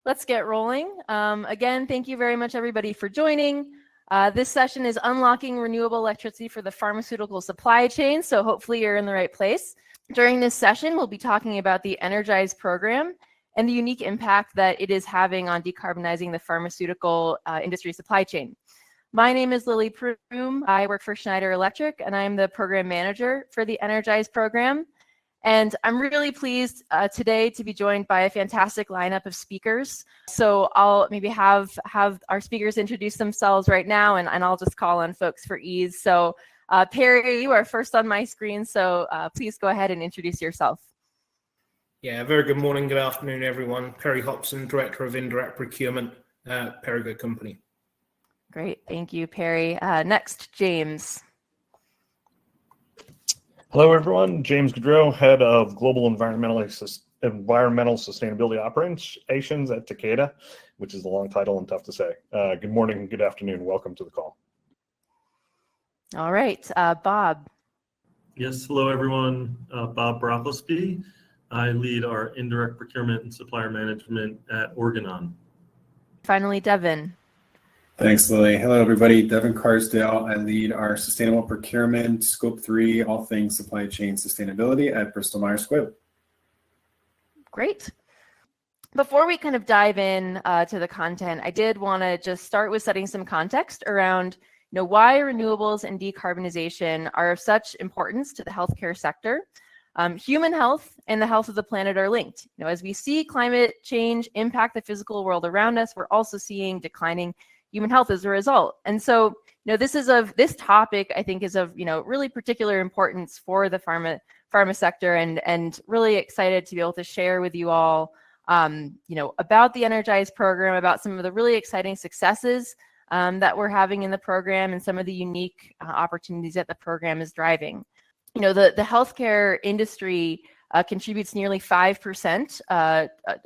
Let's get rolling. Again, thank you very much, everybody, for joining. This session is Unlocking Renewable Electricity for the Pharmaceutical Supply Chain, so hopefully you're in the right place. During this session, we'll be talking about the Energize program and the unique impact that it is having on decarbonizing the pharmaceutical industry supply chain. My name is Lily Prume. I work for Schneider Electric, and I'm the program manager for the Energize program. And I'm really pleased today to be joined by a fantastic lineup of speakers. So I'll maybe have our speakers introduce themselves right now, and I'll just call on folks for ease. So Perry, you are first on my screen, so please go ahead and introduce yourself. Yeah, very good morning, good afternoon, everyone. Perry Hobson, Director of Indirect Procurement at Perry Company. Great, thank you, Perry. Next, James. Hello, everyone. James Gaudreau, Head of Global Environmental Sustainability Operations at Takeda, which is a long title and tough to say. Good morning, good afternoon. Welcome to the call. All right, Bob. Yes, hello, everyone. Bob Brocklesby. I lead our indirect procurement and supplier management at Organon. Finally, Devin. Thanks, Lily. Hello, everybody. Devin Carsdale. I lead our sustainable procurement, Scope 3, all things supply chain sustainability at Bristol Myers Squibb. Great. Before we kind of dive in to the content, I did want to just start with setting some context around why renewables and decarbonization are of such importance to the healthcare sector. Human health and the health of the planet are linked. As we see climate change impact the physical world around us, we're also seeing declining human health as a result. And so, this topic, I think, is of really particular importance for the pharma sector, and really excited to be able to share with you all, about the Energize program, about some of the really exciting successes that we're having in the program, and some of the unique opportunities that the program is driving. The healthcare industry contributes nearly 5%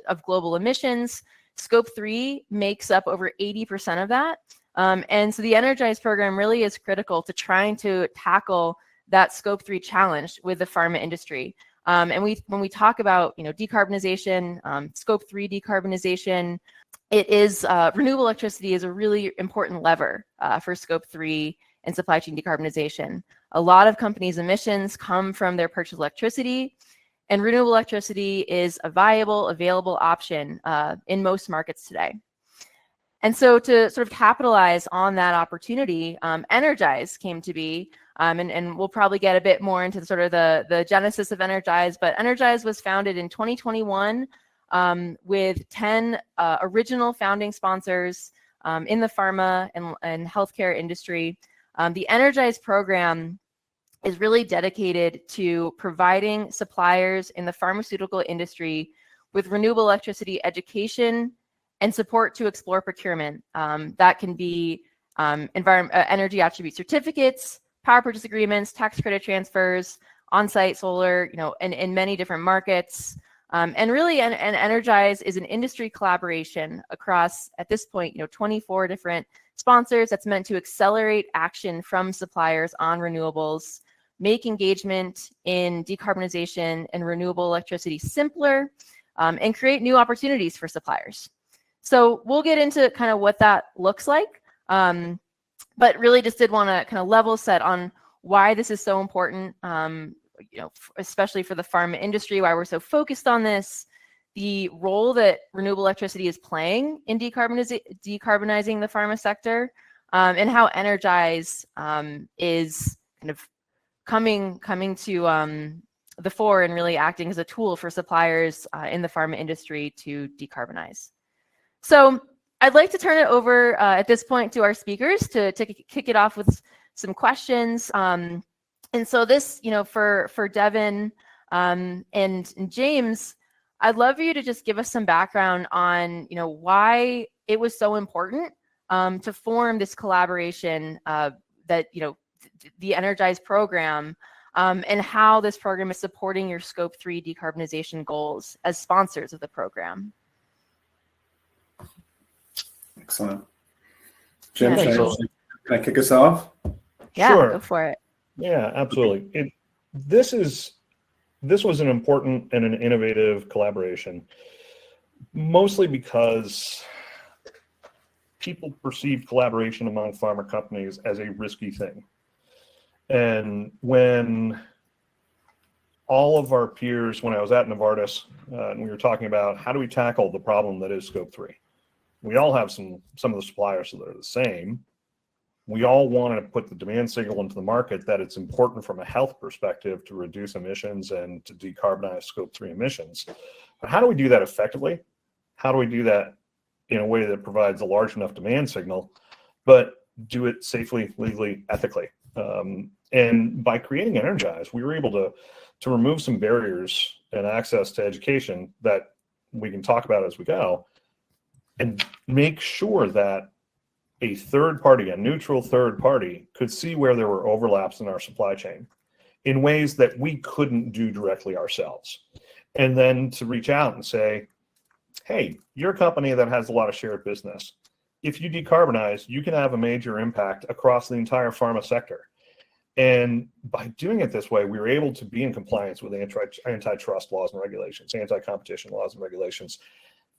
of global emissions. Scope 3 makes up over 80% of that. And so the Energize program really is critical to trying to tackle that Scope 3 challenge with the pharma industry. And when we talk about decarbonization, Scope 3 decarbonization, it is renewable electricity is a really important lever for Scope 3 and supply chain decarbonization. A lot of companies' emissions come from their purchased electricity, and renewable electricity is a viable, available option in most markets today. And so to sort of capitalize on that opportunity, Energize came to be, and we'll probably get a bit more into the genesis of Energize, but Energize was founded in 2021 with 10 original founding sponsors in the pharma and healthcare industry. The Energize program is really dedicated to providing suppliers in the pharmaceutical industry with renewable electricity education and support to explore procurement. That can be energy attribute certificates, power purchase agreements, tax credit transfers, on-site solar, in many different markets. And really, and Energize is an industry collaboration across, at this point, 24 different sponsors that's meant to accelerate action from suppliers on renewables, make engagement in decarbonization and renewable electricity simpler, and create new opportunities for suppliers. So we'll get into kind of what that looks like, but really just did want to kind of level set on why this is so important, especially for the pharma industry, why we're so focused on this, the role that renewable electricity is playing in decarbonizing the pharma sector, and how Energize is kind of coming to the fore and really acting as a tool for suppliers in the pharma industry to decarbonize. So I'd like to turn it over at this point to our speakers to kick it off with some questions. And so this, for Devin and James, I'd love for you to just give us some background on, why it was so important to form this collaboration that, the Energize program, and how this program is supporting your Scope 3 decarbonization goals as sponsors of the program. Excellent. Jim, can I kick us off? Yeah, Sure. Go for it. Yeah, absolutely. This was an important and an innovative collaboration mostly because people perceive collaboration among pharma companies as a risky thing. And when all of our peers, when I was at Novartis, and we were talking about how do we tackle the problem that is Scope 3, we all have some of the suppliers that are the same. We all want to put the demand signal into the market that it's important from a health perspective to reduce emissions and to decarbonize Scope 3 emissions. But how do we do that effectively? How do we do that in a way that provides a large enough demand signal, but do it safely, legally, ethically? And by creating Energize, we were able to remove some barriers and access to education that we can talk about as we go, and make sure that a third party, a neutral third party, could see where there were overlaps in our supply chain in ways that we couldn't do directly ourselves. And then to reach out and say, hey, you're a company that has a lot of shared business. If you decarbonize, you can have a major impact across the entire pharma sector. And by doing it this way, we were able to be in compliance with antitrust laws and regulations, anti-competition laws and regulations.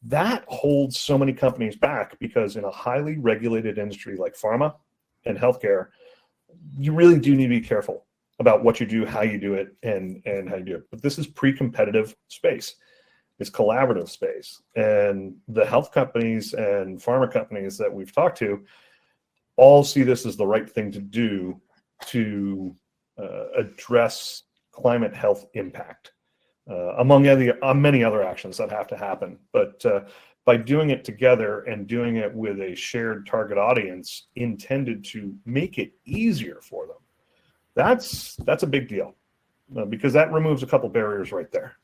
That holds so many companies back because in a highly regulated industry like pharma and healthcare, you really do need to be careful about what you do, how you do it, and how you do it. But this is pre-competitive space. It's collaborative space. And the health companies and pharma companies that we've talked to all see this as the right thing to do to address climate health impact, among many other actions that have to happen. But by doing it together and doing it with a shared target audience intended to make it easier for them, that's a big deal, because that removes a couple barriers right there.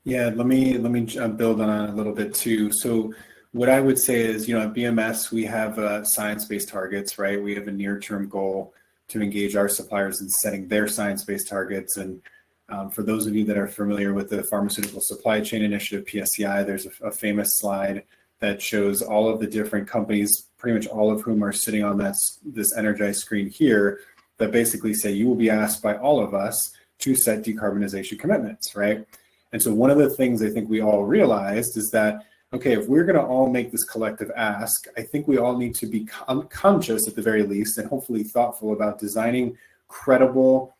Yeah, let me build on it a little bit too. So what I would say is, at BMS, we have science-based targets, right? We have a near-term goal to engage our suppliers in setting their science-based targets. And for those of you that are familiar with the Pharmaceutical Supply Chain Initiative, PSCI, there's a famous slide that shows all of the different companies, pretty much all of whom are sitting on this Energize screen here, that basically say you will be asked by all of us to set decarbonization commitments, right? And so one of the things I think we all realized is that, okay, if we're going to all make this collective ask, I think we all need to be conscious at the very least, and hopefully thoughtful about designing credible,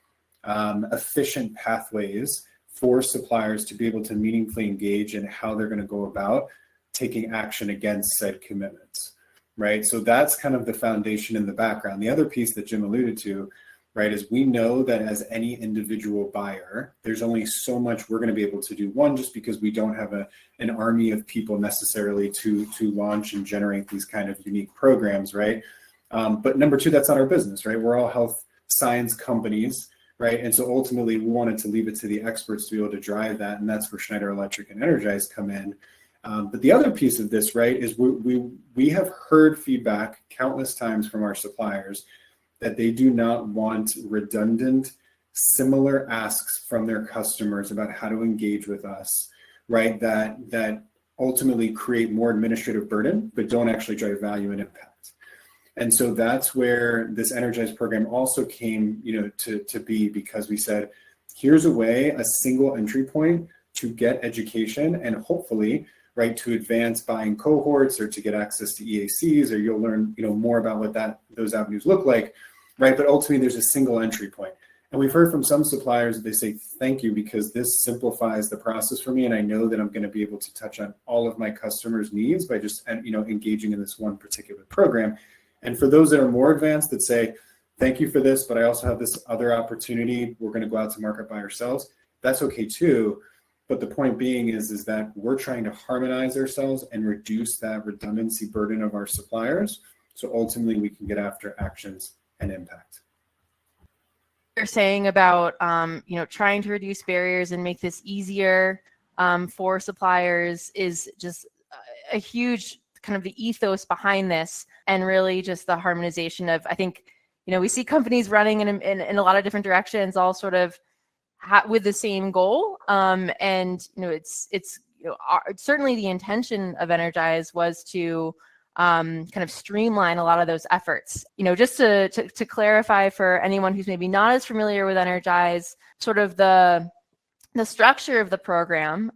efficient pathways for suppliers to be able to meaningfully engage in how they're going to go about taking action against said commitments, right? So that's kind of the foundation in the background. The other piece that Jim alluded to, right, is we know that as any individual buyer, there's only so much we're going to be able to do. One, just because we don't have an army of people necessarily to launch and generate these kind of unique programs, right? But number two, that's not our business, right? We're all health science companies, right? And so ultimately, we wanted to leave it to the experts to be able to drive that, and that's where Schneider Electric and Energize come in. But the other piece of this, right, is we have heard feedback countless times from our suppliers that they do not want redundant, similar asks from their customers about how to engage with us, right? That ultimately create more administrative burden, but don't actually drive value and impact. And so that's where this Energize program also came, to be, because we said, here's a way, a single entry point to get education and hopefully, right, to advance buying cohorts or to get access to EACs, or you'll learn, more about what those avenues look like, right? But ultimately, there's a single entry point. And we've heard from some suppliers that they say, thank you, because this simplifies the process for me, and I know that I'm going to be able to touch on all of my customers' needs by just, engaging in this one particular program. And for those that are more advanced that say, thank you for this, but I also have this other opportunity, we're going to go out to market by ourselves, that's okay too. But the point being is that we're trying to harmonize ourselves and reduce that redundancy burden of our suppliers. So ultimately we can get after actions and impact. You're saying about, trying to reduce barriers and make this easier for suppliers is just a huge kind of the ethos behind this, and really just the harmonization of, I think, we see companies running in a lot of different directions, all sort of with the same goal. It's certainly the intention of Energize was to kind of streamline a lot of those efforts. Just to clarify for anyone who's maybe not as familiar with Energize, sort of the The structure of the program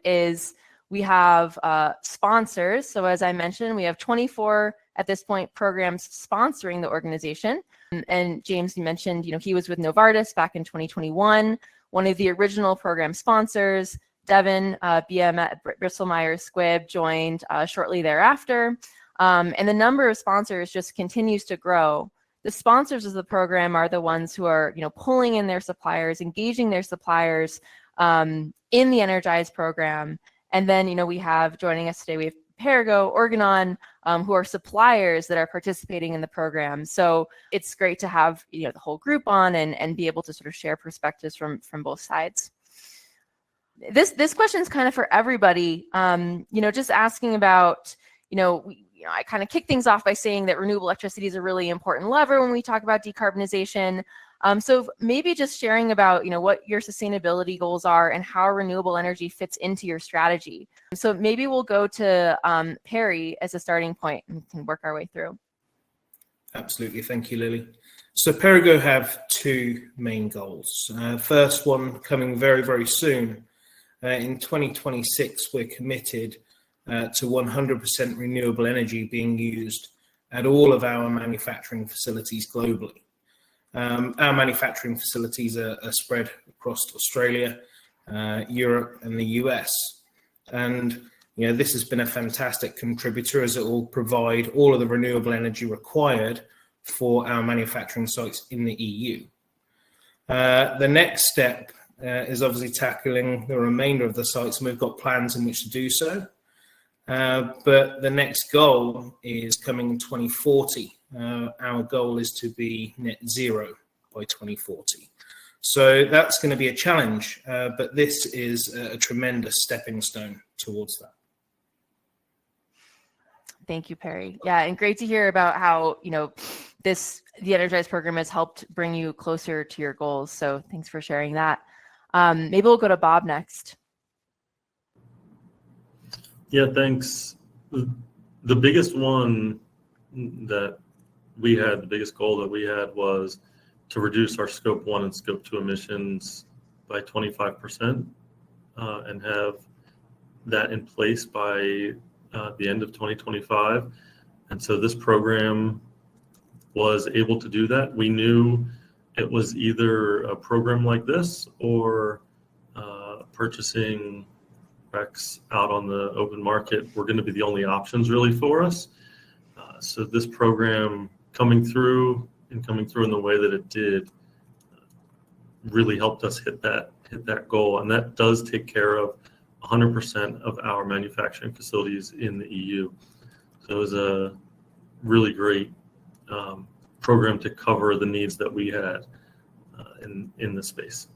is we have sponsors. So as I mentioned, we have 24 at this point programs sponsoring the organization. And James, you mentioned, he was with Novartis back in 2021, one of the original program sponsors. Devin, BM at Bristol Myers Squibb, joined shortly thereafter. And the number of sponsors just continues to grow. The sponsors of the program are the ones who are, pulling in their suppliers, engaging their suppliers in the Energize program. And then, we have joining us today, we have Perrigo, Organon, who are suppliers that are participating in the program. So it's great to have, the whole group on and be able to sort of share perspectives from both sides. This question is kind of for everybody, just asking about, I kind of kick things off by saying that renewable electricity is a really important lever when we talk about decarbonization. So maybe just sharing about, what your sustainability goals are and how renewable energy fits into your strategy. So maybe we'll go to Perry as a starting point and can work our way through. Absolutely. Thank you, Lily. So Perrigo have two main goals. First one coming very, very soon. In 2026, we're committed to 100% renewable energy being used at all of our manufacturing facilities globally. Our manufacturing facilities are spread across Australia, Europe, and the US. And this has been a fantastic contributor as it will provide all of the renewable energy required for our manufacturing sites in the EU. The next step is obviously tackling the remainder of the sites, and we've got plans in which to do so. But the next goal is coming in 2040. Our goal is to be net zero by 2040. So that's going to be a challenge, but this is a tremendous stepping stone towards that. Thank you, Perry. Yeah, and great to hear about how, the Energize program has helped bring you closer to your goals. So thanks for sharing that. Maybe we'll go to Bob next. Yeah, thanks. The biggest one that we had, the biggest goal that we had was to reduce our scope 1 and scope 2 emissions by 25% and have that in place by the end of 2025. And so this program was able to do that. We knew it was either a program like this or purchasing RECs out on the open market were going to be the only options really for us. So this program coming through in the way that it did really helped us hit that goal. And that does take care of 100% of our manufacturing facilities in the EU. So it was a really great program to cover the needs that we had in this space.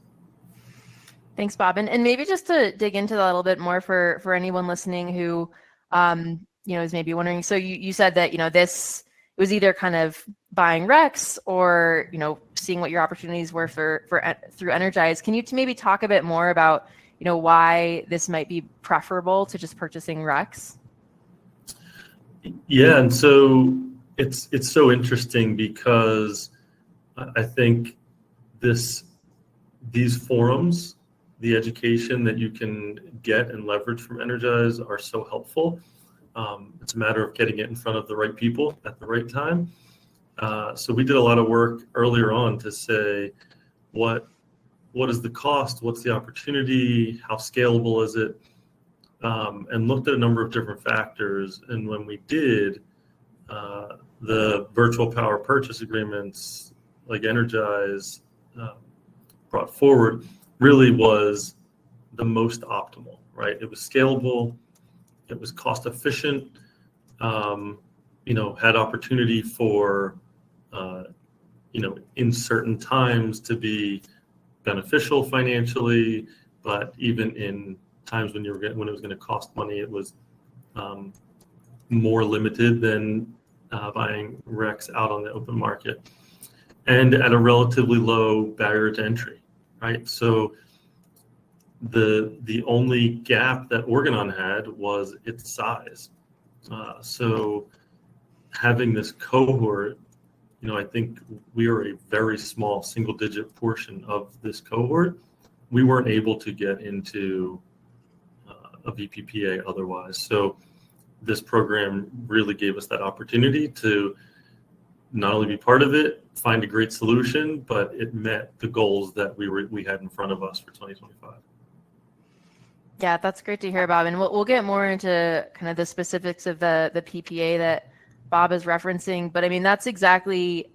Thanks, Bob. And maybe just to dig into that a little bit more for anyone listening who, is maybe wondering. So you said that, this was either kind of buying RECs or, seeing what your opportunities were through Energize. Can you maybe talk a bit more about, why this might be preferable to just purchasing RECs? Yeah, and so it's so interesting because I think these forums, the education that you can get and leverage from Energize are so helpful. It's a matter of getting it in front of the right people at the right time. So we did a lot of work earlier on to say, what is the cost? What's the opportunity? How scalable is it? And looked at a number of different factors. And when we did, the virtual power purchase agreements like Energize brought forward really was the most optimal, right? It was scalable, it was cost efficient, had opportunity for, in certain times to be beneficial financially, but even in times when it was going to cost money, it was more limited than buying RECs out on the open market, and at a relatively low barrier to entry, right? So the only gap that Organon had was its size. So having this cohort, I think we are a very small single-digit portion of this cohort, we weren't able to get into a VPPA otherwise. So this program really gave us that opportunity to not only be part of it, find a great solution, but it met the goals that we had in front of us for 2025. Yeah, that's great to hear, Bob. And we'll get more into kind of the specifics of the PPA that Bob is referencing. But I mean, that's exactly,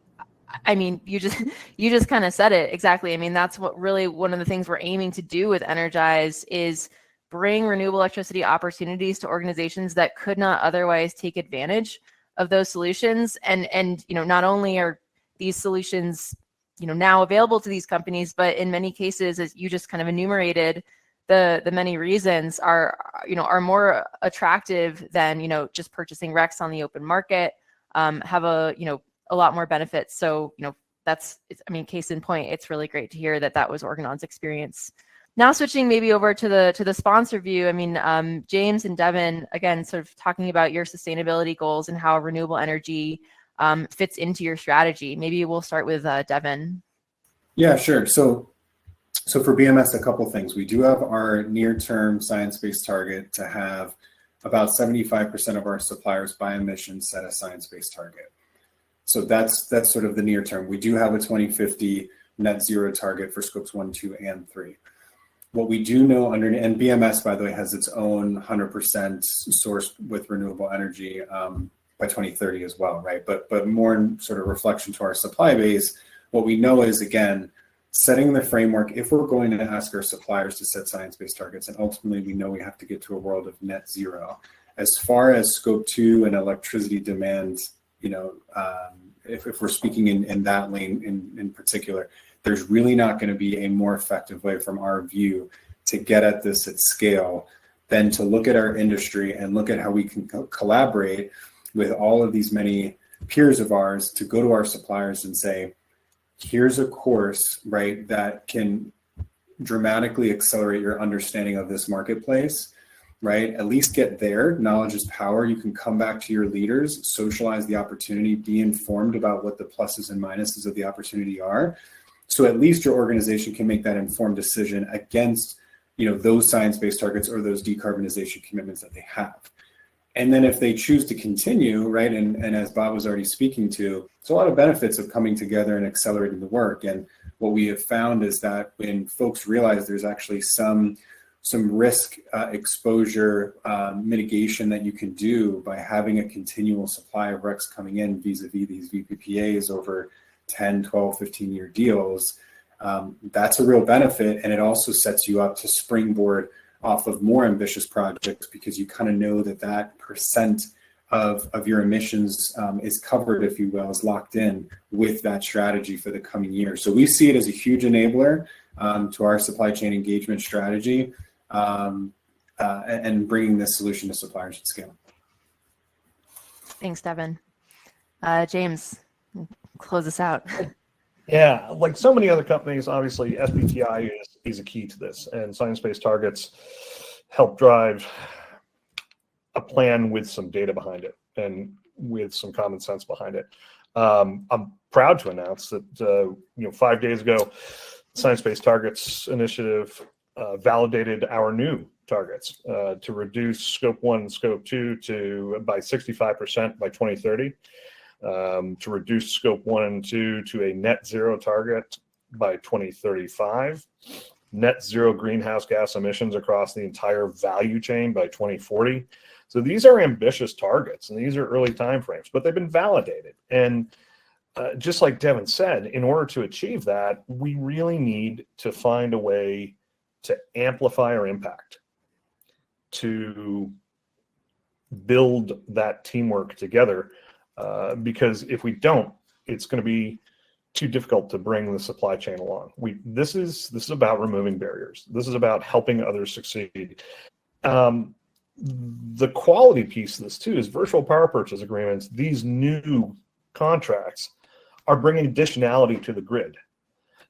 I mean, you just kind of said it exactly. I mean, that's what really one of the things we're aiming to do with Energize is bring renewable electricity opportunities to organizations that could not otherwise take advantage of those solutions. And not only are these solutions, now available to these companies, but in many cases, as you just kind of enumerated, the many reasons are more attractive than, just purchasing RECs on the open market, have a lot more benefits. So, case in point, it's really great to hear that was Organon's experience. Now switching maybe over to the sponsor view, I mean, James and Devin, again, sort of talking about your sustainability goals and how renewable energy fits into your strategy. Maybe we'll start with Devin. Yeah, sure. So for BMS, a couple things. We do have our near-term science-based target to have about 75% of our suppliers by emissions set a science-based target. So that's sort of the near term. We do have a 2050 net zero target for scopes 1, 2, and 3. What we do know and BMS, by the way, has its own 100% sourced with renewable energy by 2030 as well, right? But more in sort of reflection to our supply base, what we know is, again, setting the framework, if we're going to ask our suppliers to set science-based targets, and ultimately we know we have to get to a world of net zero. As far as scope 2 and electricity demand, if we're speaking in that lane in particular, there's really not going to be a more effective way from our view to get at this at scale than to look at our industry and look at how we can collaborate with all of these many peers of ours to go to our suppliers and say, here's a course, right, that can dramatically accelerate your understanding of this marketplace, right? At least get there. Knowledge is power. You can come back to your leaders, socialize the opportunity, be informed about what the pluses and minuses of the opportunity are. So at least your organization can make that informed decision against, those science-based targets or those decarbonization commitments that they have. And then if they choose to continue, right, and as Bob was already speaking to, there's a lot of benefits of coming together and accelerating the work. And what we have found is that when folks realize there's actually some risk exposure mitigation that you can do by having a continual supply of RECs coming in vis-a-vis these VPPAs over 10, 12, 15-year deals, that's a real benefit. And it also sets you up to springboard off of more ambitious projects because you kind of know that percent of your emissions is covered, if you will, is locked in with that strategy for the coming year. So we see it as a huge enabler to our supply chain engagement strategy and bringing this solution to suppliers at scale. Thanks, Devin. James, close us out. Yeah, like so many other companies, obviously SBTI is a key to this, and science-based targets help drive a plan with some data behind it and with some common sense behind it. I'm proud to announce that 5 days ago, Science-Based Targets Initiative validated our new targets to reduce Scope 1 and Scope 2 by 65% by 2030. To reduce Scope 1 and 2 to a net zero target by 2035, net zero greenhouse gas emissions across the entire value chain by 2040. So these are ambitious targets and these are early timeframes, but they've been validated. And just like Devin said, in order to achieve that, we really need to find a way to amplify our impact, to build that teamwork together. Because if we don't, it's going to be too difficult to bring the supply chain along. This is about removing barriers. This is about helping others succeed. The quality piece of this too is virtual power purchase agreements. These new contracts are bringing additionality to the grid.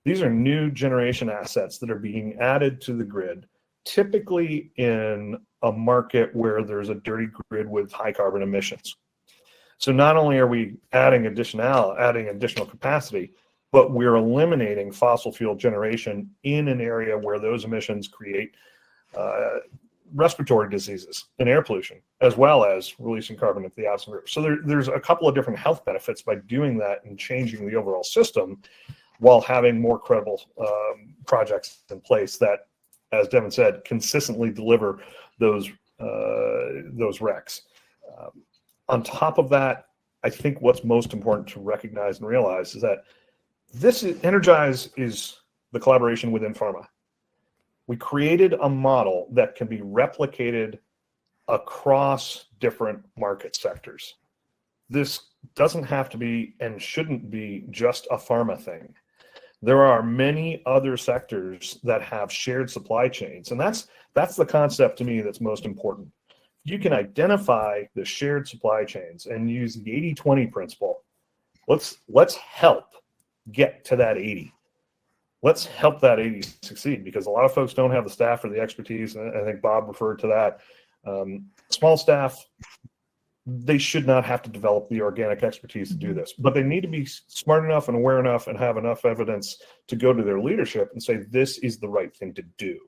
These are new generation assets that are being added to the grid, typically in a market where there's a dirty grid with high carbon emissions. So not only are we adding additional capacity, but we're eliminating fossil fuel generation in an area where those emissions create respiratory diseases and air pollution, as well as releasing carbon into the atmosphere. So there's a couple of different health benefits by doing that and changing the overall system, while having more credible projects in place that, as Devin said, consistently deliver those RECs. On top of that, I think what's most important to recognize and realize is that Energize is the collaboration within pharma. We created a model that can be replicated across different market sectors. This doesn't have to be and shouldn't be just a pharma thing. There are many other sectors that have shared supply chains, and that's the concept to me that's most important. You can identify the shared supply chains and use the 80-20 principle. Let's help get to that 80. Let's help that 80 succeed, because a lot of folks don't have the staff or the expertise. And I think Bob referred to that. Small staff, they should not have to develop the organic expertise to do this, but they need to be smart enough and aware enough and have enough evidence to go to their leadership and say, this is the right thing to do.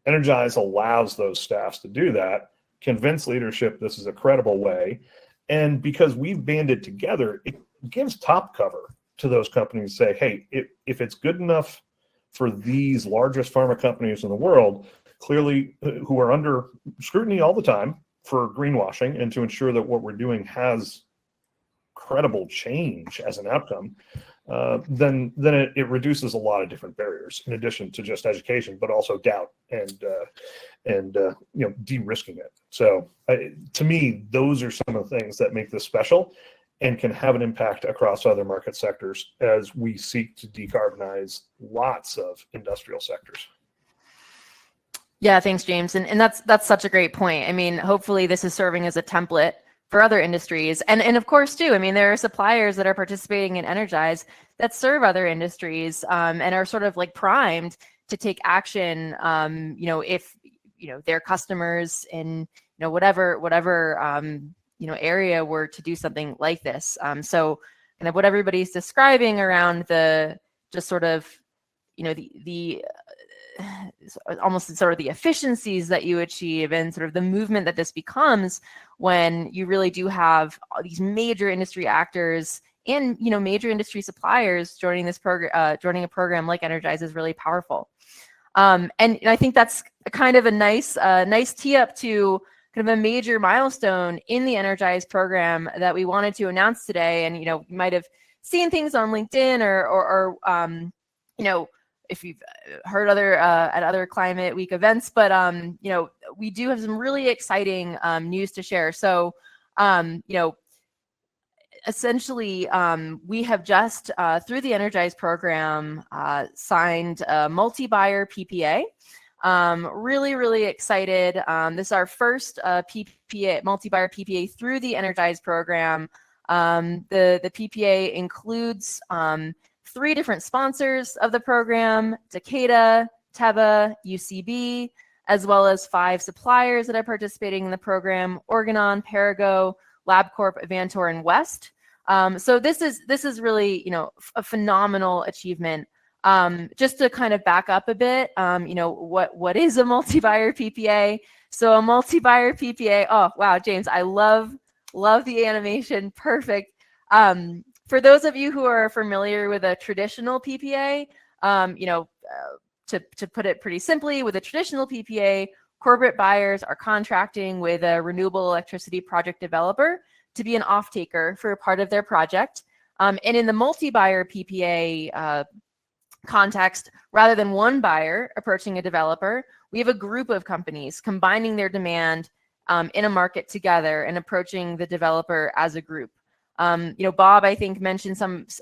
Energize allows those staffs to do that, convince leadership this is a credible way. And because we've banded together, it gives top cover to those companies to say, hey, if it's good enough for these largest pharma companies in the world, clearly who are under scrutiny all the time for greenwashing and to ensure that what we're doing has credible change as an outcome, then it reduces a lot of different barriers, in addition to just education, but also doubt and de-risking it. So to me, those are some of the things that make this special and can have an impact across other market sectors as we seek to decarbonize lots of industrial sectors. Yeah, thanks, James. And that's such a great point. I mean, hopefully this is serving as a template for other industries. And of course, too, I mean, there are suppliers that are participating in Energize that serve other industries and are sort of like primed to take action, if, their customers in, whatever area were to do something like this. So kind of what everybody's describing around the just sort of, the almost sort of the efficiencies that you achieve and sort of the movement that this becomes when you really do have all these major industry actors and major industry suppliers joining this program, joining a program like Energize is really powerful. And I think that's kind of a nice tee up to kind of a major milestone in the Energize program that we wanted to announce today. And you might have seen things on LinkedIn or if you've heard at other Climate Week events, but we do have some really exciting news to share. So essentially we have just through the Energize program signed a multi-buyer PPA. Really excited. This is our first PPA, multi-buyer PPA through the Energize program. The PPA includes 3 different sponsors of the program: Takeda, Teva, UCB, as well as 5 suppliers that are participating in the program: Organon, Perrigo, LabCorp, Avantor, and West. So this is really a phenomenal achievement. Just to kind of back up a bit, what is a multi-buyer PPA? So a multi-buyer PPA. Oh wow, James, I love the animation. Perfect. For those of you who are familiar with a traditional PPA, to put it pretty simply, with a traditional PPA, corporate buyers are contracting with a renewable electricity project developer to be an off-taker for a part of their project. And in the multi-buyer PPA context, rather than one buyer approaching a developer, we have a group of companies combining their demand in a market together and approaching the developer as a group. Bob, I think, mentioned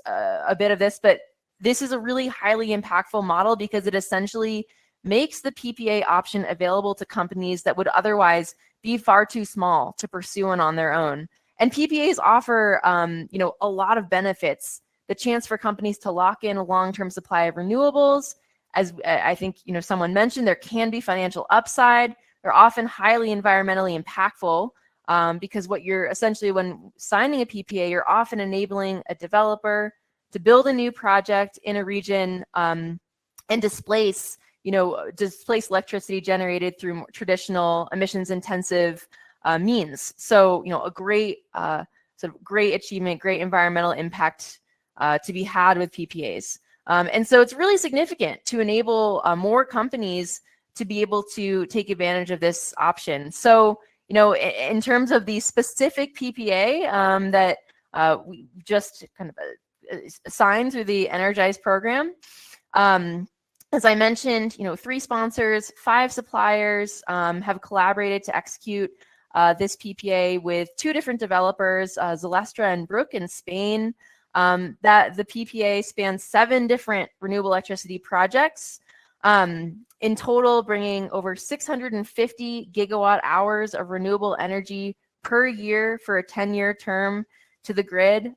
a bit of this, but this is a really highly impactful model because it essentially makes the PPA option available to companies that would otherwise be far too small to pursue one on their own. And PPAs offer, a lot of benefits. The chance for companies to lock in a long-term supply of renewables. As I think, someone mentioned, there can be financial upside. They're often highly environmentally impactful. Because what you're essentially, when signing a PPA, you're often enabling a developer build a new project in a region and displace electricity generated through more traditional emissions intensive means. So, a great great achievement, great environmental impact to be had with PPAs. And so it's really significant to enable more companies to be able to take advantage of this option. So, in terms of the specific PPA that we just kind of signed through the Energize program, as I mentioned, 3 sponsors, 5 suppliers have collaborated to execute this PPA with 2 different developers, Zalestra and Brook in Spain. That the PPA spans 7 different renewable electricity projects, in total bringing over 650 gigawatt hours of renewable energy per year for a 10-year term to the grid.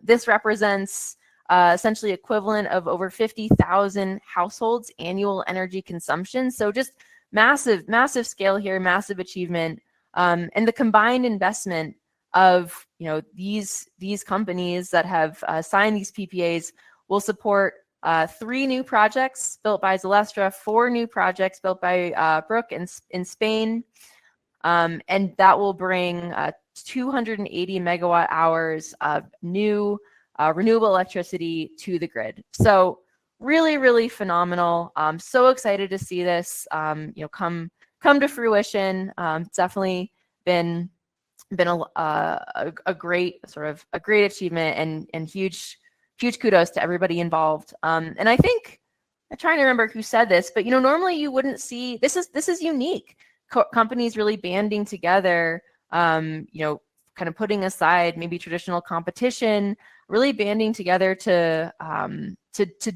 This represents essentially equivalent of over 50,000 households' annual energy consumption. So just massive, massive scale here, massive achievement. And the combined investment of these companies that have signed these PPAs will support 3 new projects built by Zalestra, 4 new projects built by Brook in Spain, and that will bring 280 megawatt hours of new renewable electricity to the grid. So really, really phenomenal. I'm so excited to see this come to fruition. It's definitely been a great achievement and huge kudos to everybody involved. And I think I'm trying to remember who said this, but normally you wouldn't see this is unique. Companies really banding together, kind of putting aside maybe traditional competition, really banding together to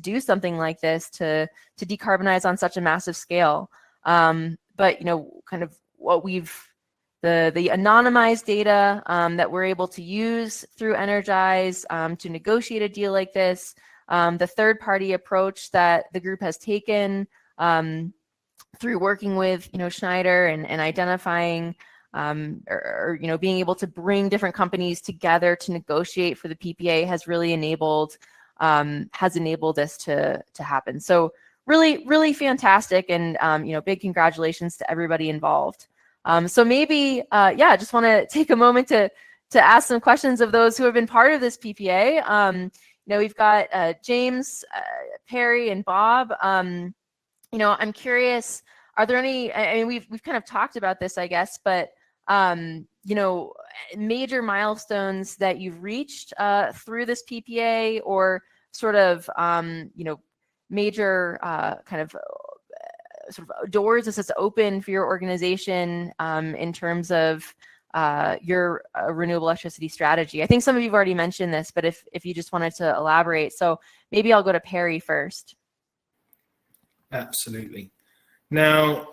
do something like this, to decarbonize on such a massive scale. But kind of what the anonymized data that we're able to use through Energize to negotiate a deal like this, the third-party approach that the group has taken through working with Schneider and identifying or being able to bring different companies together to negotiate for the PPA has really enabled this to happen. So really, really fantastic, and big congratulations to everybody involved. So maybe, I just want to take a moment to ask some questions of those who have been part of this PPA. We've got James, Perry, and Bob. I'm curious, are there any? I mean, we've kind of talked about this, I guess, but major milestones that you've reached through this PPA, or sort of major kind of sort of doors this has opened for your organization in terms of your renewable electricity strategy. I think some of you've already mentioned this, but if you just wanted to elaborate. So maybe I'll go to Perry first. Absolutely. Now,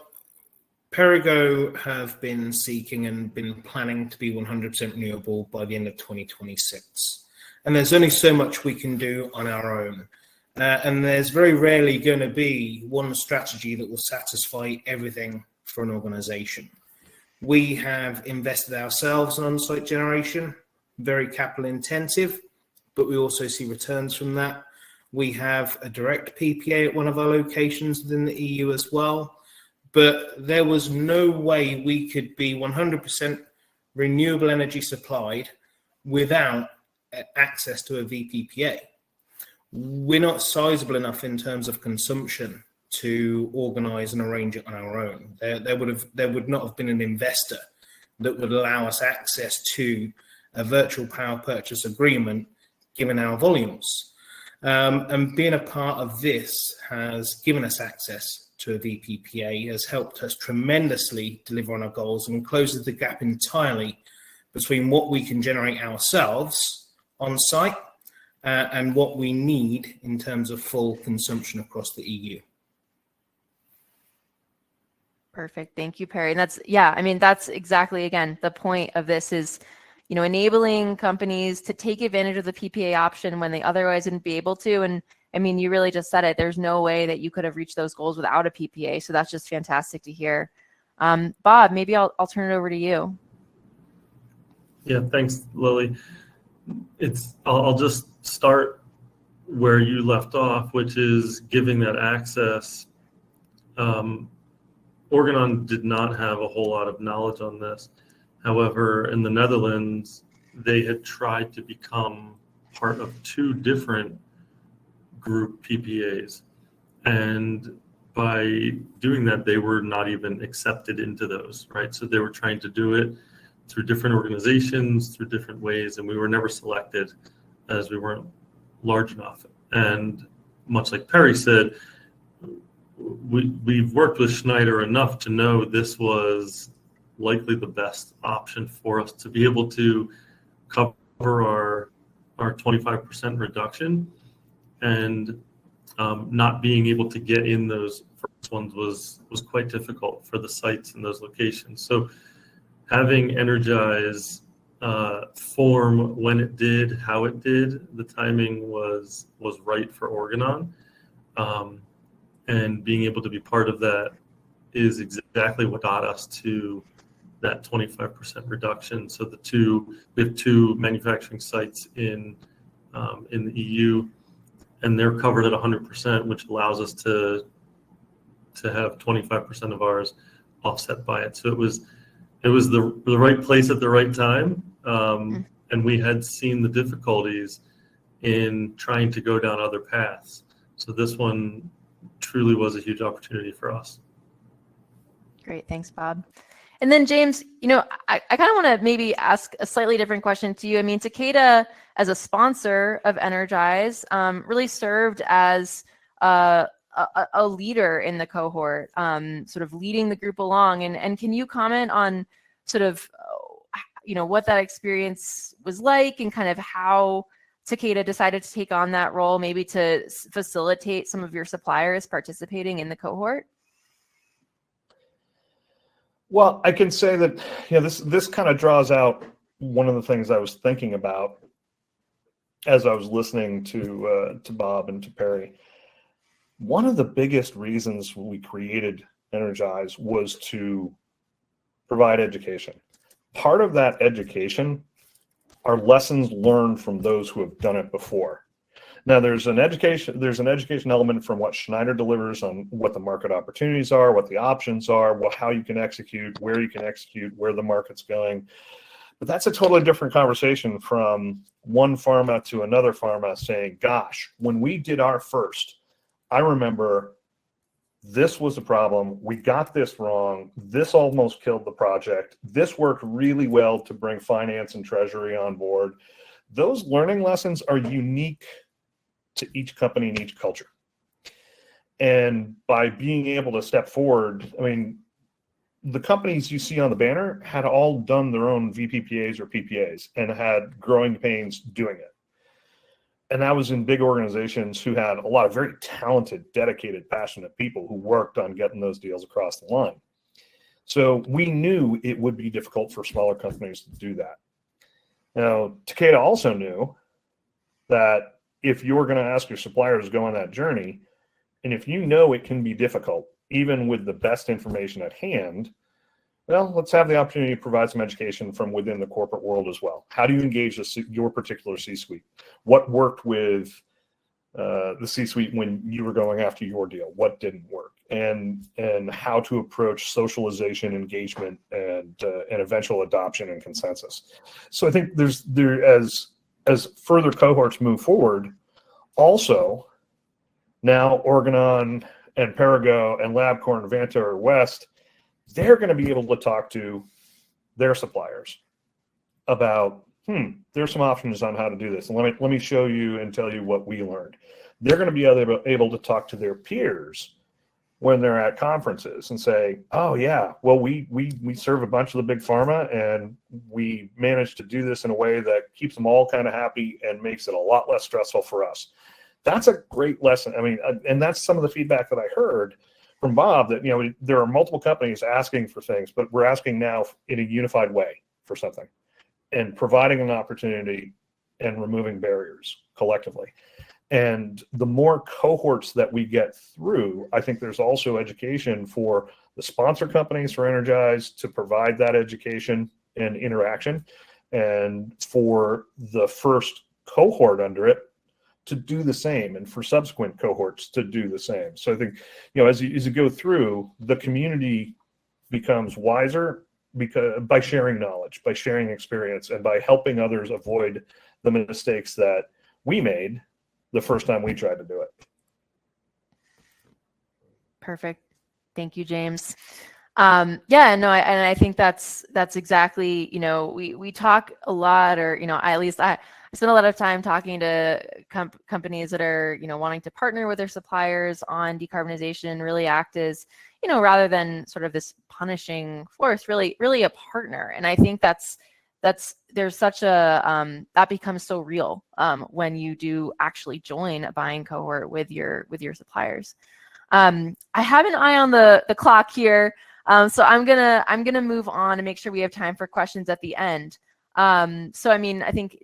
Perrigo have been seeking and been planning to be 100% renewable by the end of 2026. And there's only so much we can do on our own. And there's very rarely going to be one strategy that will satisfy everything for an organization. We have invested ourselves in on-site generation, very capital intensive, but we also see returns from that. We have a direct PPA at one of our locations within the EU as well, but there was no way we could be 100% renewable energy supplied without access to a VPPA. We're not sizable enough in terms of consumption to organize and arrange it on our own. There would not have been an investor that would allow us access to a virtual power purchase agreement given our volumes. And being a part of this has given us access to a VPPA, has helped us tremendously deliver on our goals and closes the gap entirely between what we can generate ourselves on site and what we need in terms of full consumption across the EU. Perfect. Thank you, Perry. And that's exactly, again, the point of this is, enabling companies to take advantage of the PPA option when they otherwise wouldn't be able to. And I mean, you really just said it. There's no way that you could have reached those goals without a PPA. So that's just fantastic to hear. Bob, maybe I'll turn it over to you. Yeah, thanks, Lily. I'll just start where you left off, which is giving that access. Organon did not have a whole lot of knowledge on this. However, in the Netherlands, they had tried to become part of two different group PPAs. And by doing that, they were not even accepted into those, right? So they were trying to do it through different organizations, through different ways, and we were never selected as we weren't large enough. And much like Perry said, we've worked with Schneider enough to know this was likely the best option for us to be able to cover our 25% reduction, and not being able to get in those first ones was quite difficult for the sites in those locations. So having Energize form when it did, how it did, the timing was right for Organon. And being able to be part of that is exactly what got us to that 25% reduction. So we have two manufacturing sites in the EU, and they're covered at 100%, which allows us to have 25% of ours offset by it. So it was the right place at the right time, and we had seen the difficulties in trying to go down other paths. So this one truly was a huge opportunity for us. Great, thanks, Bob. And then James, I kind of want to maybe ask a slightly different question to you. I mean, Takeda, as a sponsor of Energize, really served as a leader in the cohort, sort of leading the group along. And can you comment on sort of, what that experience was like, and kind of how Takeda decided to take on that role, maybe to facilitate some of your suppliers participating in the cohort? Well, I can say that this kind of draws out one of the things I was thinking about as I was listening to Bob and to Perry. One of the biggest reasons we created Energize was to provide education. Part of that education are lessons learned from those who have done it before. Now, there's an education element from what Schneider delivers on what the market opportunities are, what the options are, how you can execute, where you can execute, where the market's going. But that's a totally different conversation from one pharma to another pharma saying, gosh, when we did our first, I remember this was a problem. We got this wrong. This almost killed the project. This worked really well to bring finance and treasury on board. Those learning lessons are unique to each company and each culture. And by being able to step forward, I mean, the companies you see on the banner had all done their own VPPAs or PPAs and had growing pains doing it. And that was in big organizations who had a lot of very talented, dedicated, passionate people who worked on getting those deals across the line. So we knew it would be difficult for smaller companies to do that. Now, Takeda also knew that if you're going to ask your suppliers to go on that journey, and if you know it can be difficult, even with the best information at hand, well, let's have the opportunity to provide some education from within the corporate world as well. How do you engage your particular C-suite? What worked with the C-suite when you were going after your deal? What didn't work? And how to approach socialization, engagement, and eventual adoption and consensus. So I think as further cohorts move forward, also now Organon and Perrigo and LabCorp and Vantor West, they're going to be able to talk to their suppliers about, there's some options on how to do this. And let me show you and tell you what we learned. They're going to be able to talk to their peers when they're at conferences and say, oh yeah, well, we serve a bunch of the big pharma, and we managed to do this in a way that keeps them all kind of happy and makes it a lot less stressful for us. That's a great lesson. I mean, and that's some of the feedback that I heard from Bob, that there are multiple companies asking for things, but we're asking now in a unified way for something, and providing an opportunity and removing barriers collectively. And the more cohorts that we get through, I think there's also education for the sponsor companies for Energize to provide that education and interaction, and for the first cohort under it to do the same and for subsequent cohorts to do the same. So I think, as you go through, the community becomes wiser because by sharing knowledge, by sharing experience, and by helping others avoid the mistakes that we made the first time we tried to do it. Perfect. Thank you, James. I think that's exactly, we talk a lot, or, I spend a lot of time talking to companies that are, wanting to partner with their suppliers on decarbonization, really act as, rather than sort of this punishing force, really a partner. And I think there's such a, that becomes so real when you do actually join a buying cohort with your suppliers. I have an eye on the clock here. So I'm gonna move on and make sure we have time for questions at the end. I think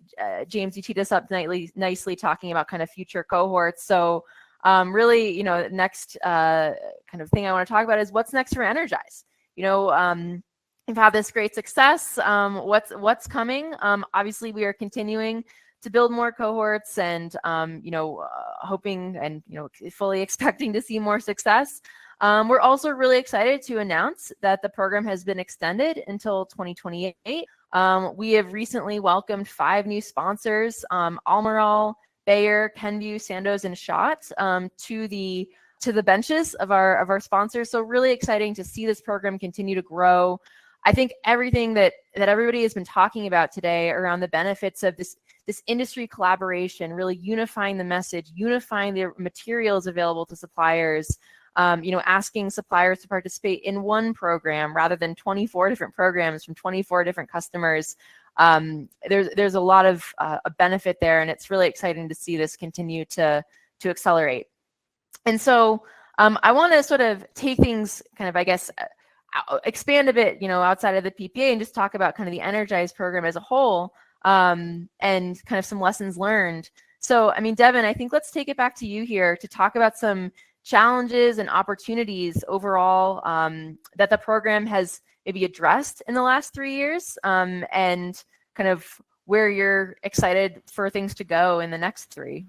James, you teed us up nicely talking about kind of future cohorts. So really, next kind of thing I want to talk about is what's next for Energize. We've had this great success. What's coming? Obviously, we are continuing to build more cohorts and hoping and fully expecting to see more success. We're also really excited to announce that the program has been extended until 2028. We have recently welcomed 5 new sponsors, Almirall, Bayer, Kenvue, Sandoz, and Schott, to the benches of our sponsors. So really exciting to see this program continue to grow. I think everything that everybody has been talking about today around the benefits of this industry collaboration, really unifying the message, unifying the materials available to suppliers, asking suppliers to participate in one program rather than 24 different programs from 24 different customers. There's a lot of a benefit there, and it's really exciting to see this continue to accelerate. And so I want to sort of take things kind of, I guess, expand a bit, outside of the PPA and just talk about kind of the Energize program as a whole, and kind of some lessons learned. So, Devin, I think let's take it back to you here to talk about some challenges and opportunities overall that the program has maybe addressed in the last 3 years, and kind of where you're excited for things to go in the next 3.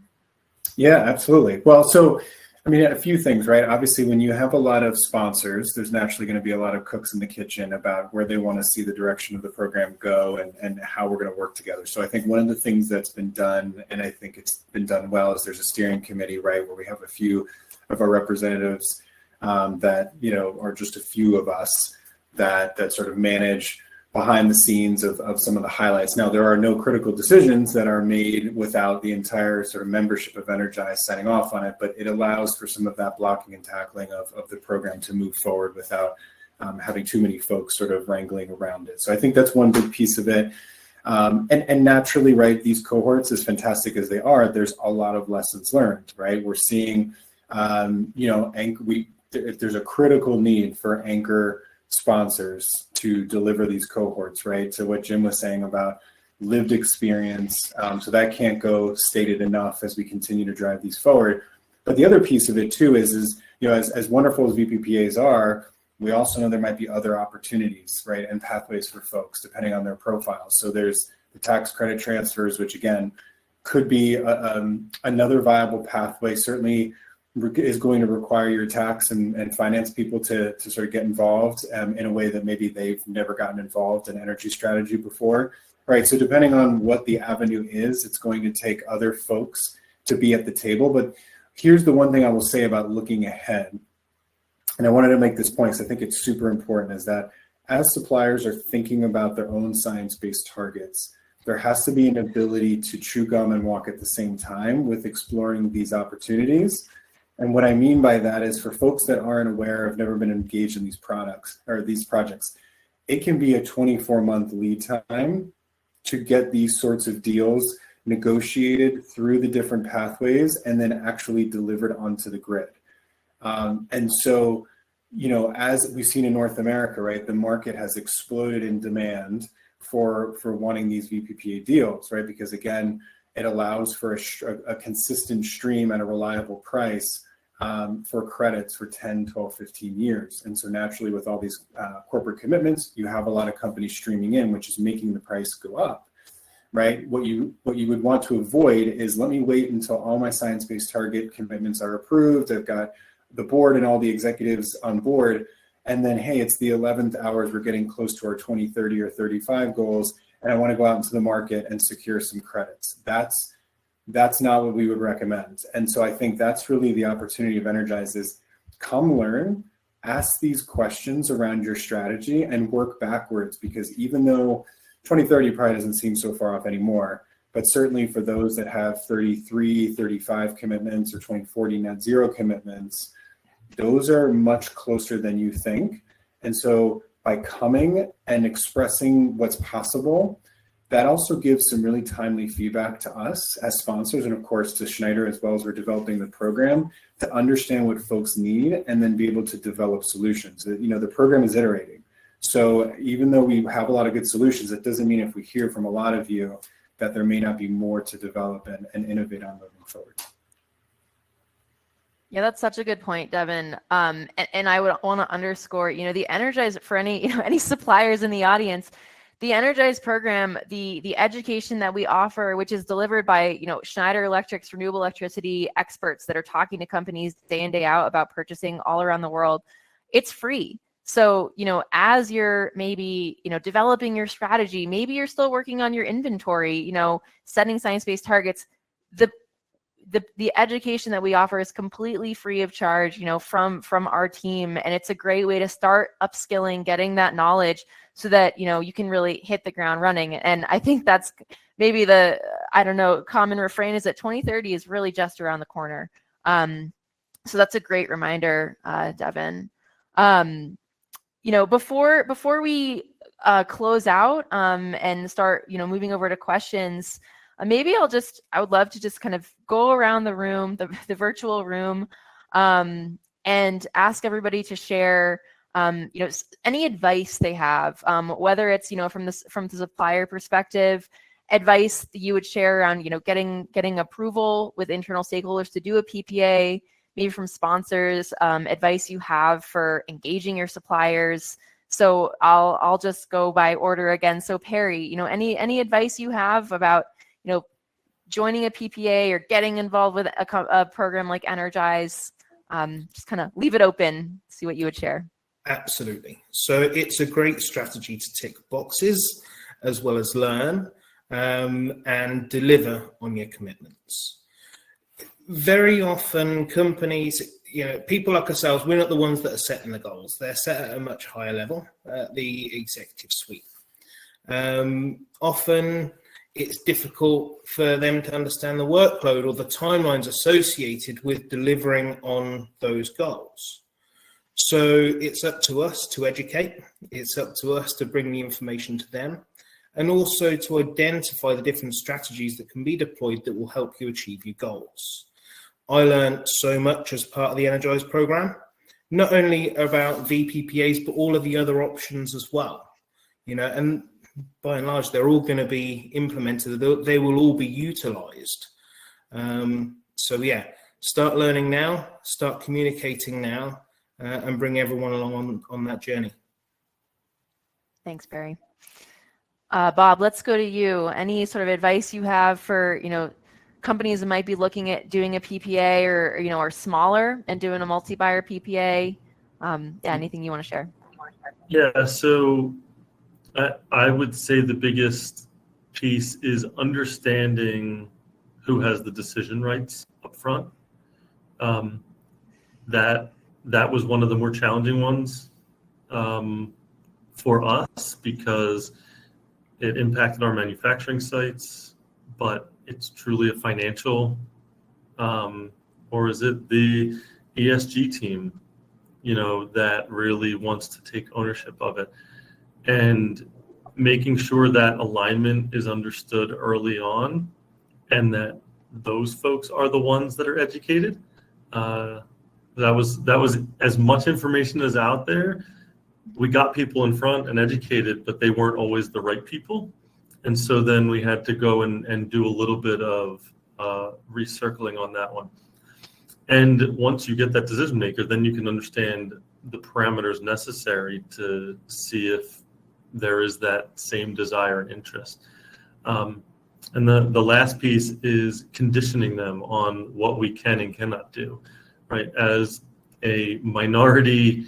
Yeah, absolutely. Well, so a few things, right? Obviously, when you have a lot of sponsors, there's naturally going to be a lot of cooks in the kitchen about where they want to see the direction of the program go and how we're going to work together. So I think one of the things that's been done, and I think it's been done well, is there's a steering committee, right, where we have a few of our representatives that, are just a few of us that sort of manage behind the scenes of some of the highlights. Now, there are no critical decisions that are made without the entire sort of membership of Energize signing off on it, but it allows for some of that blocking and tackling of the program to move forward without having too many folks sort of wrangling around it. So I think that's one big piece of it. And naturally, right, these cohorts, as fantastic as they are, there's a lot of lessons learned, right? We're seeing, there's a critical need for anchor sponsors to deliver these cohorts, right? So what Jim was saying about lived experience, so that can't go stated enough as we continue to drive these forward. But the other piece of it too is as wonderful as VPPAs are, we also know there might be other opportunities, right, and pathways for folks depending on their profiles. So there's the tax credit transfers, which again could be another viable pathway. Certainly is going to require your tax and finance people to sort of get involved in a way that maybe they've never gotten involved in energy strategy before, right? So depending on what the avenue is, it's going to take other folks to be at the table. But here's the one thing I will say about looking ahead, and I wanted to make this point because I think it's super important, is that as suppliers are thinking about their own science-based targets, there has to be an ability to chew gum and walk at the same time with exploring these opportunities. And what I mean by that is for folks that aren't aware, have never been engaged in these products or these projects, it can be a 24-month lead time to get these sorts of deals negotiated through the different pathways and then actually delivered onto the grid. And so, as we've seen in North America, right, the market has exploded in demand for wanting these VPPA deals, right? Because again, it allows for a consistent stream at a reliable price for credits for 10, 12, 15 years. And so naturally with all these corporate commitments, you have a lot of companies streaming in, which is making the price go up. right? What you would want to avoid is, let me wait until all my science-based target commitments are approved. I've got the board and all the executives on board. And then, hey, it's the 11th hour, we're getting close to our 2030 or 35 goals, and I want to go out into the market and secure some credits. That's not what we would recommend. And so I think that's really the opportunity of Energize is come learn, ask these questions around your strategy and work backwards, because even though 2030 probably doesn't seem so far off anymore, but certainly for those that have 33, 35 commitments or 2040 net zero commitments, those are much closer than you think. And so by coming and expressing what's possible, that also gives some really timely feedback to us as sponsors, and of course to Schneider as well as we're developing the program, to understand what folks need and then be able to develop solutions. The program is iterating. So even though we have a lot of good solutions, it doesn't mean if we hear from a lot of you that there may not be more to develop and innovate on moving forward. Yeah, that's such a good point, Devin. And I would want to underscore, the Energize, for any suppliers in the audience, the Energize program, the education that we offer, which is delivered by, Schneider Electric's renewable electricity experts that are talking to companies day in, day out about purchasing all around the world, it's free. So, as you're maybe, developing your strategy, maybe you're still working on your inventory, setting science-based targets, the education that we offer is completely free of charge, from our team. And it's a great way to start upskilling, getting that knowledge so that, you can really hit the ground running. And I think that's maybe the, common refrain is that 2030 is really just around the corner. So that's a great reminder, Devin. Before we close out and start, moving over to questions, maybe I would love to just kind of go around the room, the virtual room, and ask everybody to share, any advice they have, whether it's, from the supplier perspective, advice that you would share around, getting approval with internal stakeholders to do a PPA, maybe from sponsors, advice you have for engaging your suppliers. So I'll just go by order again. So Perry, any advice you have about, joining a PPA or getting involved with a program like Energize? Just kind of leave it open, see what you would share. Absolutely. So it's a great strategy to tick boxes as well as learn and deliver on your commitments. Very often companies, people like ourselves, we're not the ones that are setting the goals. They're set at a much higher level, the executive suite. Often it's difficult for them to understand the workload or the timelines associated with delivering on those goals. So it's up to us to educate. It's up to us to bring the information to them, and also to identify the different strategies that can be deployed that will help you achieve your goals. I learned so much as part of the Energize program, not only about VPPAs, but all of the other options as well. And by and large, they're all going to be implemented. They will all be utilized. So yeah, start learning now, start communicating now, and bring everyone along on that journey. Thanks, Barry. Bob, let's go to you. Any sort of advice you have for, companies that might be looking at doing a PPA or, or smaller and doing a multi-buyer PPA? Anything you want to share? Yeah, so I would say the biggest piece is understanding who has the decision rights up front. That was one of the more challenging ones for us, because it impacted our manufacturing sites, but it's truly a financial, or is it the ESG team, that really wants to take ownership of it, and making sure that alignment is understood early on, and that those folks are the ones that are educated. That was as much information as out there. We got people in front and educated, but they weren't always the right people. And so then we had to go and do a little bit of recircling on that one. And once you get that decision maker, then you can understand the parameters necessary to see if there is that same desire and interest. And the last piece is conditioning them on what we can and cannot do, right? As a minority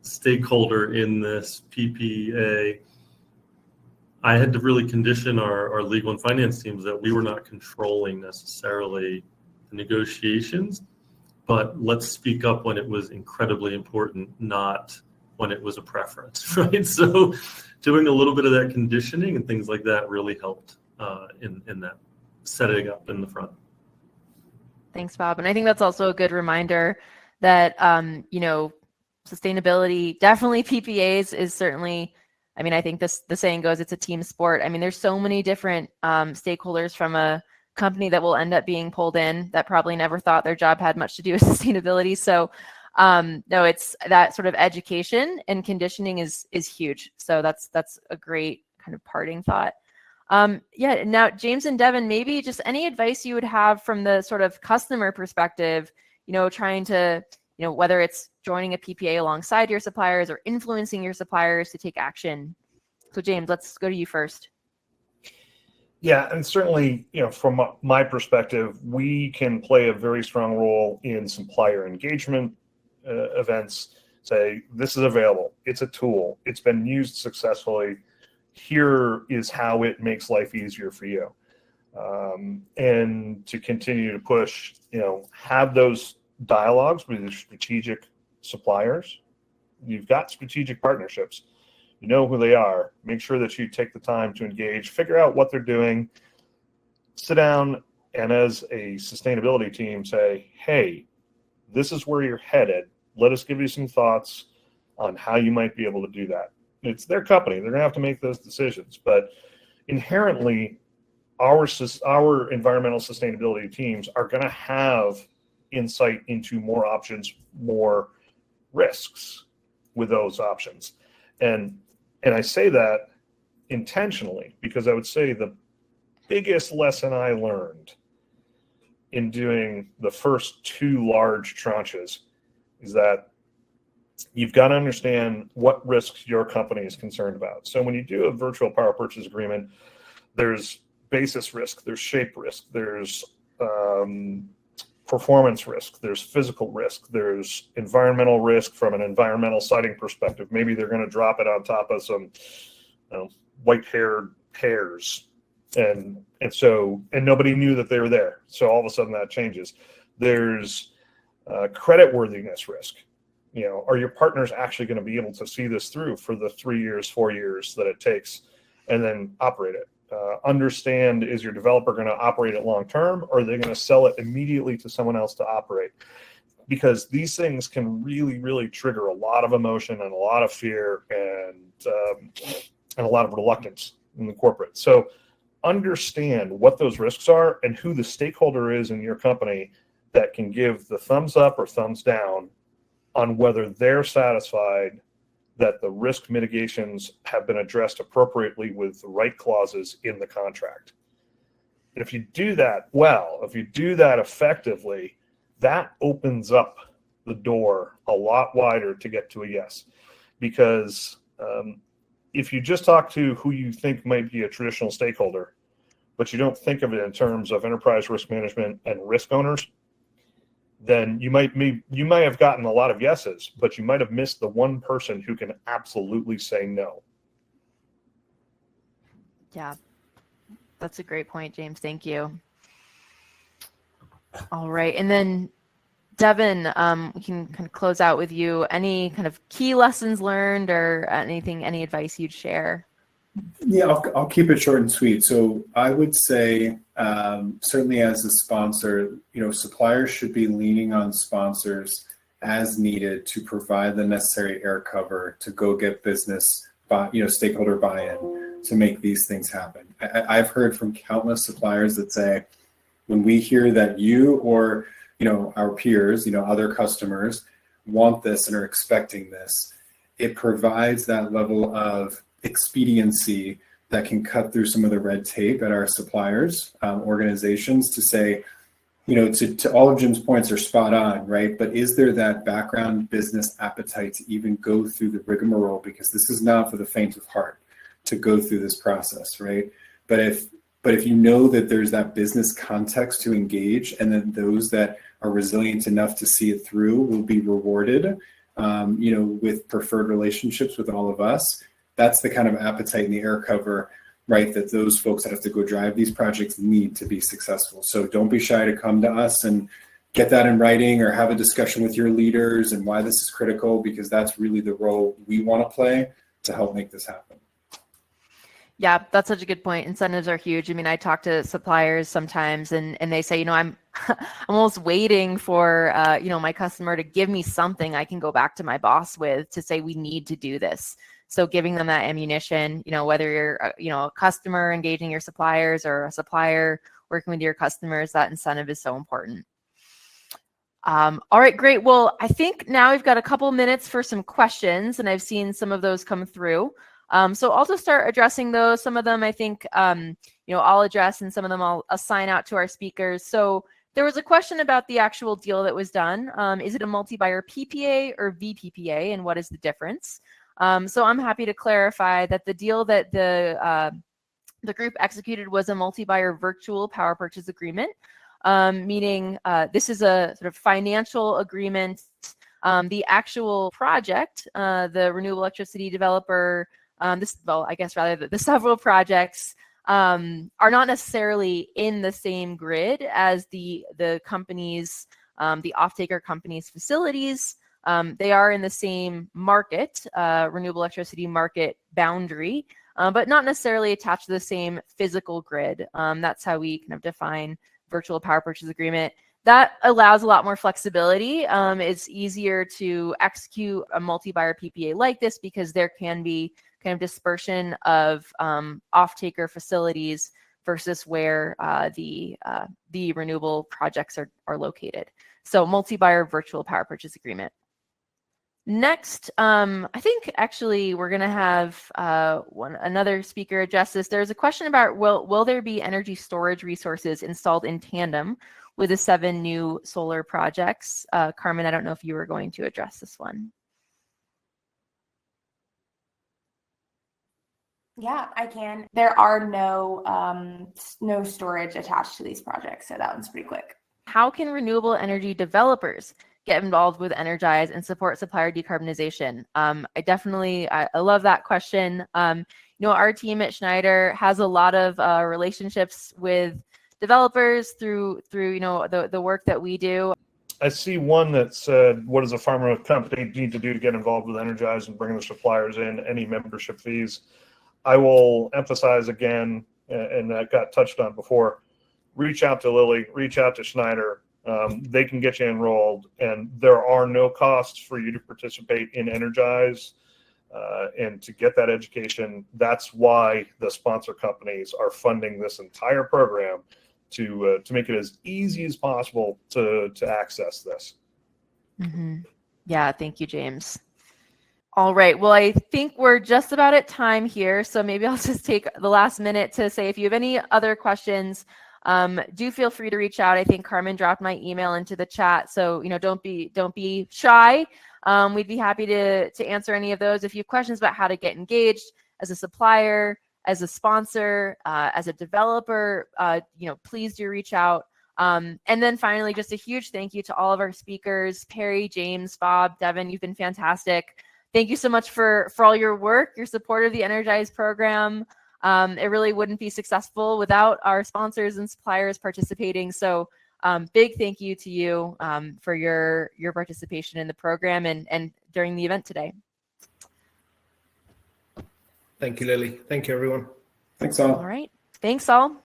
stakeholder in this PPA, I had to really condition our legal and finance teams that we were not controlling necessarily the negotiations, but let's speak up when it was incredibly important, not when it was a preference, right? So doing a little bit of that conditioning and things like that really helped in that setting up in the front. Thanks, Bob. And I think that's also a good reminder that, sustainability, definitely PPAs is certainly, I think the saying goes, it's a team sport. There's so many different stakeholders from a company that will end up being pulled in that probably never thought their job had much to do with sustainability. So no, it's that sort of education and conditioning is huge. So that's a great kind of parting thought. Now James and Devin, maybe just any advice you would have from the sort of customer perspective, trying to, whether it's joining a PPA alongside your suppliers or influencing your suppliers to take action. So James, let's go to you first. Yeah, and certainly, from my perspective, we can play a very strong role in supplier engagement events. Say, this is available. It's a tool. It's been used successfully. Here is how it makes life easier for you. And to continue to push, have those dialogues with your strategic suppliers. You've got strategic partnerships. You know who they are. Make sure that you take the time to engage, figure out what they're doing, sit down, and as a sustainability team say, hey, this is where you're headed. Let us give you some thoughts on how you might be able to do that. It's their company. They're going to have to make those decisions. But inherently, our environmental sustainability teams are going to have insight into more options, more risks with those options. And I say that intentionally because I would say the biggest lesson I learned in doing the first two large tranches is that you've got to understand what risks your company is concerned about. So when you do a virtual power purchase agreement, there's basis risk, there's shape risk, there's performance risk, there's physical risk, there's environmental risk from an environmental siting perspective. Maybe they're going to drop it on top of some white-haired hares. And nobody knew that they were there. So all of a sudden that changes. There's creditworthiness risk. Are your partners actually going to be able to see this through for the 3 years, 4 years that it takes and then operate it? Understand, is your developer going to operate it long term, or are they going to sell it immediately to someone else to operate? Because these things can really, really trigger a lot of emotion and a lot of fear and a lot of reluctance in the corporate. So understand what those risks are and who the stakeholder is in your company that can give the thumbs up or thumbs down on whether they're satisfied that the risk mitigations have been addressed appropriately with the right clauses in the contract. And if you do that well, if you do that effectively, that opens up the door a lot wider to get to a yes. Because if you just talk to who you think might be a traditional stakeholder, but you don't think of it in terms of enterprise risk management and risk owners, then you might have gotten a lot of yeses, but you might have missed the one person who can absolutely say no. Yeah, that's a great point, James. Thank you. All right. And then Devin, we can kind of close out with you. Any kind of key lessons learned or any advice you'd share? Yeah, I'll keep it short and sweet. So I would say, certainly as a sponsor, suppliers should be leaning on sponsors as needed to provide the necessary air cover to go get business, stakeholder buy-in to make these things happen. I've heard from countless suppliers that say, when we hear that you or our peers, other customers want this and are expecting this, it provides that level of expediency that can cut through some of the red tape at our suppliers, organizations to say, to all of Jim's points are spot on, right? But is there that background business appetite to even go through the rigmarole? Because this is not for the faint of heart to go through this process, right? But But if you know that there's that business context to engage, and then those that are resilient enough to see it through will be rewarded, with preferred relationships with all of us, that's the kind of appetite and the air cover, right, that those folks that have to go drive these projects need to be successful. So don't be shy to come to us and get that in writing, or have a discussion with your leaders and why this is critical, because that's really the role we want to play to help make this happen. Yeah, that's such a good point. Incentives are huge. I mean, I talk to suppliers sometimes and they say, I'm I'm almost waiting for, my customer to give me something I can go back to my boss with to say we need to do this. So giving them that ammunition, whether you're, a customer engaging your suppliers or a supplier working with your customers, that incentive is so important. All right, great. Well, I think now we've got a couple minutes for some questions, and I've seen some of those come through. So I'll just start addressing those. Some of them I think, I'll address, and some of them I'll assign out to our speakers. So there was a question about the actual deal that was done. Is it a multi-buyer PPA or VPPA, and what is the difference? So I'm happy to clarify that the deal that the group executed was a multi-buyer virtual power purchase agreement, meaning this is a sort of financial agreement. The actual project, the renewable electricity developer, the several projects are not necessarily in the same grid as the company's, the off-taker company's facilities. They are in the same market, renewable electricity market boundary, but not necessarily attached to the same physical grid. That's how we kind of define virtual power purchase agreement. That allows a lot more flexibility. It's easier to execute a multi-buyer PPA like this because there can be kind of dispersion of off-taker facilities versus where the renewable projects are located. So multi-buyer virtual power purchase agreement. Next, I think actually we're going to have another speaker address this. There's a question about will there be energy storage resources installed in tandem with the 7 new solar projects? Carmen, I don't know if you were going to address this one. Yeah, I can. There are no storage attached to these projects, so that one's pretty quick. How can renewable energy developers get involved with Energize and support supplier decarbonization? I love that question. Our team at Schneider has a lot of relationships with developers through the work that we do. I see one that said, what does a pharma company need to do to get involved with Energize and bring the suppliers in? Any membership fees? I will emphasize again, and that got touched on before, reach out to Lily, reach out to Schneider. They can get you enrolled, and there are no costs for you to participate in Energize and to get that education. That's why the sponsor companies are funding this entire program to make it as easy as possible to access this. Mm-hmm. Yeah, thank you, James. All right, well, I think we're just about at time here, so maybe I'll just take the last minute to say if you have any other questions, do feel free to reach out. I think Carmen dropped my email into the chat, so don't be shy. We'd be happy to answer any of those. If you have questions about how to get engaged as a supplier, as a sponsor, as a developer, please do reach out. And then finally, just a huge thank you to all of our speakers, Perry, James, Bob, Devin. You've been fantastic. Thank you so much for all your work, your support of the Energize program. It really wouldn't be successful without our sponsors and suppliers participating. So big thank you to you for your participation in the program and during the event today. Thank you, Lily. Thank you, everyone. Thanks all. All right. Thanks all.